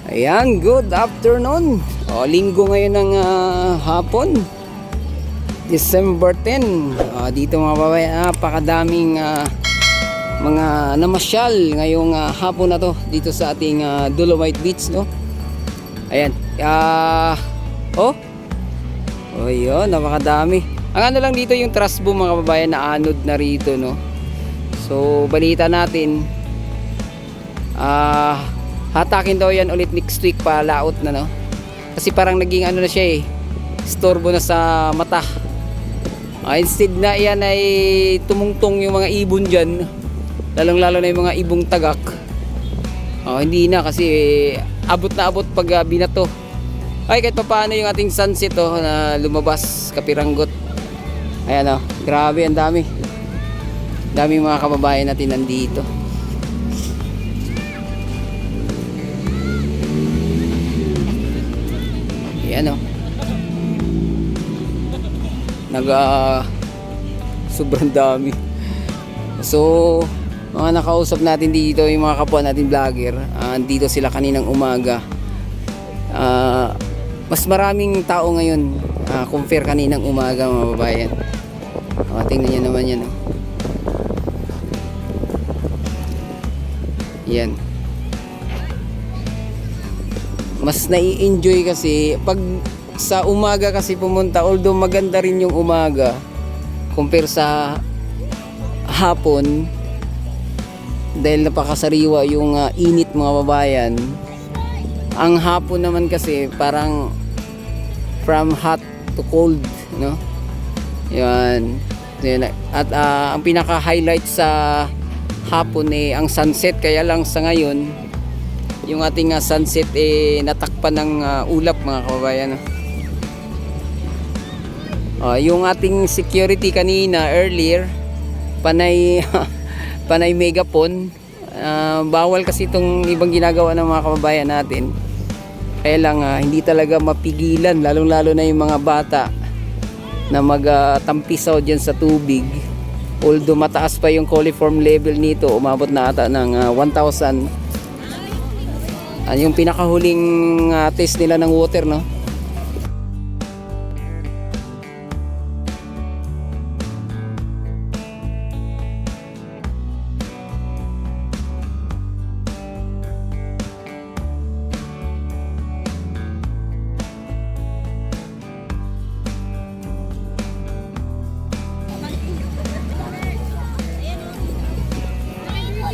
Ayan, good afternoon. Linggo ngayon ng hapon, December 10. Dito mga babae, napakadaming mga namasyal ngayong hapon na to dito sa ating Dolomite Beach, no? Ayan. Yun, napakadami. Ang ano lang dito yung trash boom mga babae na anod na rito, no? So, balita natin hatakin daw yan ulit next week pa laot na, no? Kasi parang naging ano na siya istorbo na sa mata. Instead na yan ay tumungtong yung mga ibon dyan, lalong lalo na yung mga ibong tagak, hindi na kasi abot na abot pag binato. Ay kahit pa paano yung ating sunset na lumabas kapiranggot. Ayan grabe, ang daming mga kababayan natin nandito. Ayan sobrang dami. So mga nakausap natin dito, yung mga kapwa natin vlogger, dito sila kaninang umaga. Mas maraming tao ngayon compare kaninang umaga mga babayan. Tingnan nyo naman yan. Yan. Mas nai-enjoy kasi pag sa umaga kasi pumunta, although maganda rin yung umaga compare sa hapon dahil napakasariwa yung init mga babayan. Ang hapon naman kasi parang from hot to cold, no? Yan. At ang pinaka highlight sa hapon ang sunset, kaya lang sa ngayon yung ating sunset natakpan ng ulap mga kababayan. Yung ating security kanina earlier, panay panay megaphone. Bawal kasi itong ibang ginagawa ng mga kababayan natin. Kaya lang hindi talaga mapigilan, lalong lalo na yung mga bata na magtampisaw dyan sa tubig. Although mataas pa yung coliform level nito, umabot na ata ng 1,000. Yung pinakahuling test nila ng water, no?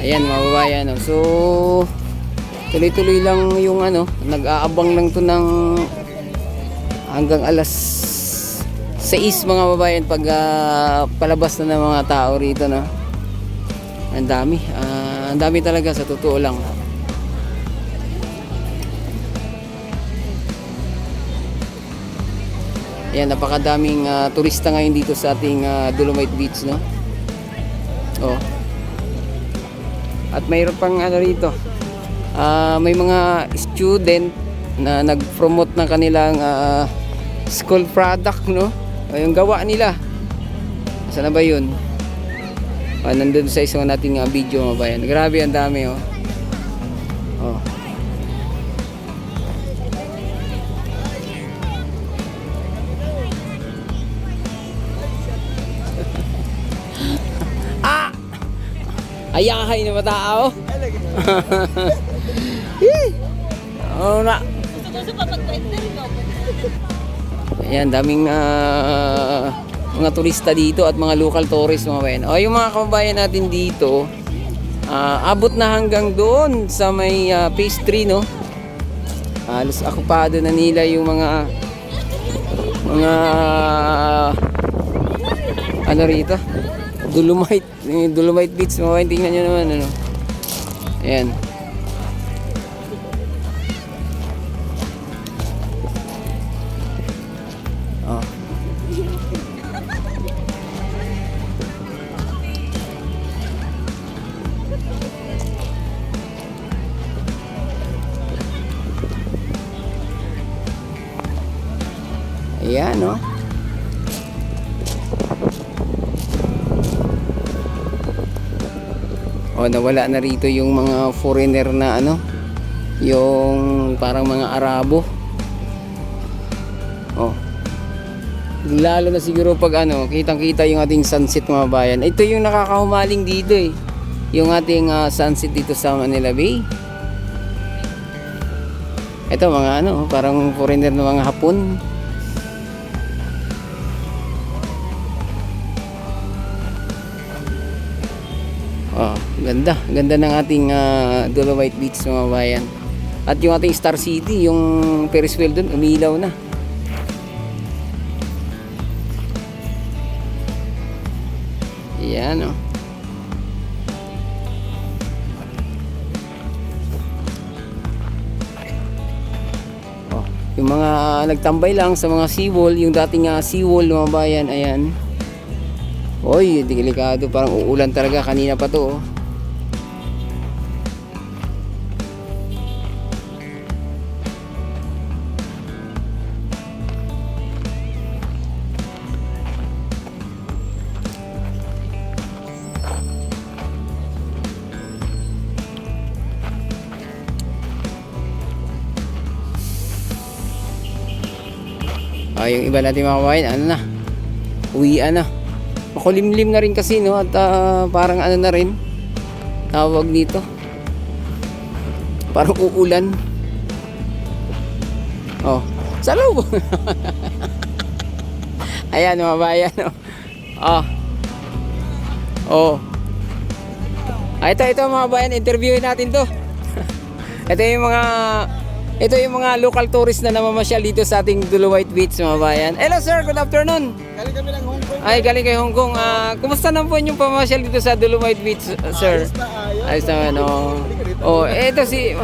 Ayan mga babayan, no? So tuloy-tuloy lang yung nag-aabang lang to ng hanggang alas 6 mga babayan pag palabas na ng mga tao rito, no? Ang dami talaga sa totoo lang. Ayan, napakadaming turista ngayon dito sa ating Dolomite Beach, no? At mayroon pang rito, may mga student na nag-promote ng kanilang school product, no? Yung gawa nila. Saan na ba yun? Nandun sa isang nating video mga bayan. Grabe, ang dami, ayahay na matao. Na. Ayan, daming mga turista dito at mga local tourists mga bayan. Yung mga kababayan natin dito, abot na hanggang doon sa may phase 3, no? Halos akupado na nila yung mga rito, Dolomite Beach mga bayan. Tingnan nyo naman, ayan. Ayan, no? nawala na rito yung mga foreigner na yung parang mga Arabo. Oh. Lalo na siguro pag ano, kitang-kita yung ating sunset mga bayan. Ito yung nakakahumaling dito eh. Yung ating sunset dito sa Manila Bay. Ito mga ano, parang foreigner na mga Hapon. Oh, ganda. Ganda ng ating Dolomite Beach mga bayan. At yung ating Star City, yung Ferris wheel dun, umilaw na. Yan oh. Oh, yung mga nagtambay lang sa mga seawall, yung dating seawall mga bayan, ayan. Oy, delikado, parang uulan talaga kanina pa to oh. Yung iba natin mga kabayan, ano na, uwian na. Makulimlim na rin kasi no, at parang ano na rin tawag dito, parang uulan. Oh, sa loob. Ayan mga bayan oh. Oh. Ito mga bayan, interviewin natin to. Ito yung mga local tourist na namamasyal dito sa ating Dolomite Beach mga bayan. Hello sir, good afternoon. Galing kami ng Hong Kong. Ay, galing kay Hong Kong. Kumusta naman po yung pamasyal dito sa Dolomite Beach, sir? Ayos na ayos. Ayos naman, oh. Oh, ito si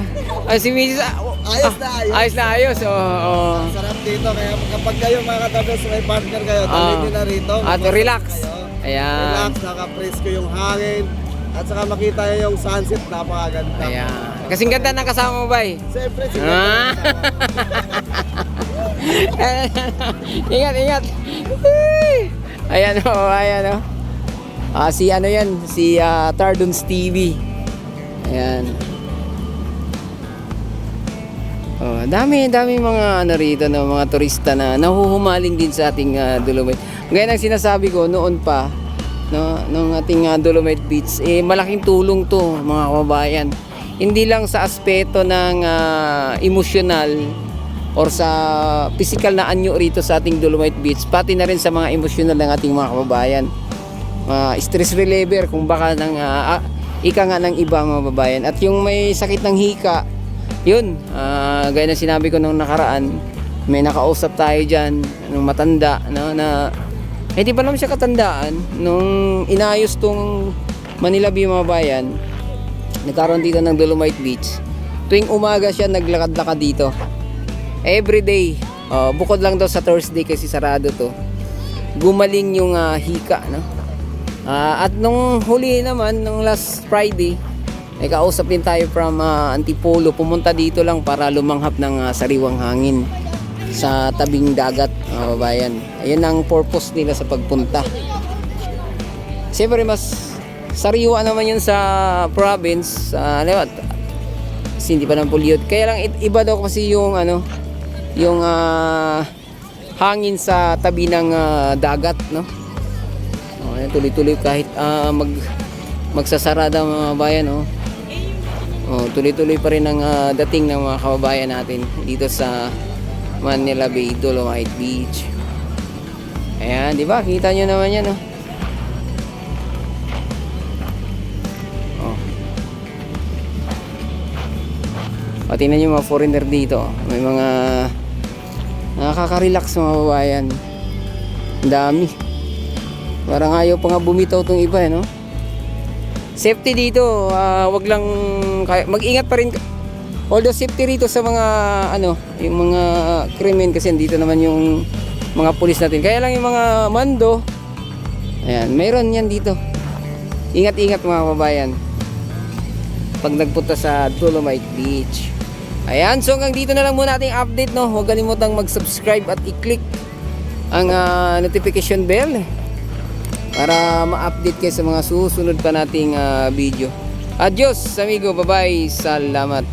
Mrs. Ayos na ayos. Ayos na ayos, oh. Sarap dito, kaya kapag kayo mga katabi may partner kayo, tuloy nyo na rito. At Mag-work relax. kayo. Ayan. Relax, naka-presko yung hangin. At saka makita nyo yung sunset, napakaganda. Ayan. Kasing ganda ng kasama mo ba eh? Siyempre, Ingat. Ayan oh. Si ano yan, si Tardons TV. Ayan. Oh, dami mga ano rito no, mga turista na nahuhumaling din sa ating Dolomite. Ngayon ang sinasabi ko noon pa no, nung ating Dolomite Beach, malaking tulong to mga kababayan. Hindi lang sa aspeto ng emosyonal or sa physical na anyo rito sa ating Dolomite Beach, pati na rin sa mga emosyonal ng ating mga kababayan. Stress reliever kung baka ng ika nga ng iba mga kababayan. At yung may sakit ng hika, yun, gaya na sinabi ko nung nakaraan, may nakausap tayo dyan, nung matanda, no, na hindi pa naman siya katandaan. Nung inayos tong Manila Bay mga bayan, nagkaroon dito ng Dolomite Beach. Tuwing umaga siya naglakad-lakad dito. Every day, bukod lang daw sa Thursday kasi sarado to. Gumaling yung hika, no? At nung huli naman, nung last Friday, ay kausap din tayo from Antipolo. Pumunta dito lang para lumanghap ng sariwang hangin sa tabing dagat, mga babayan. Ayun ang purpose nila sa pagpunta. Siyempre mas sariwa naman yun sa province, kasi hindi pa naman pollute. Kaya lang iba daw kasi yung ano, yung hangin sa tabi ng dagat, no? Tuloy-tuloy kahit magsasara daw mga bayan, no? Tuloy-tuloy pa rin ang dating ng mga kababayan natin dito sa Manila Bay, Dolomite Beach. Ayan, di ba? Kita nyo naman yan, no? Tingnan nyo mga foreigner dito. May mga nakaka-relax mga babayan. Ang dami. Parang ayaw pa nga bumitaw tong iba, no? Safety dito, wag lang mag-ingat pa rin. Although safety rito sa mga ano, yung mga krimen kasi dito naman yung mga pulis natin. Kaya lang yung mga mando, ayan, mayroon yan dito. Ingat-ingat mga kababayan pag nagpunta sa Dolomite Beach. Ayan, so hanggang dito na lang muna ating update, no? Huwag kalimutang mag-subscribe at i-click ang notification bell para ma-update kayo sa mga susunod pa nating video. Adios amigo, bye-bye, salamat.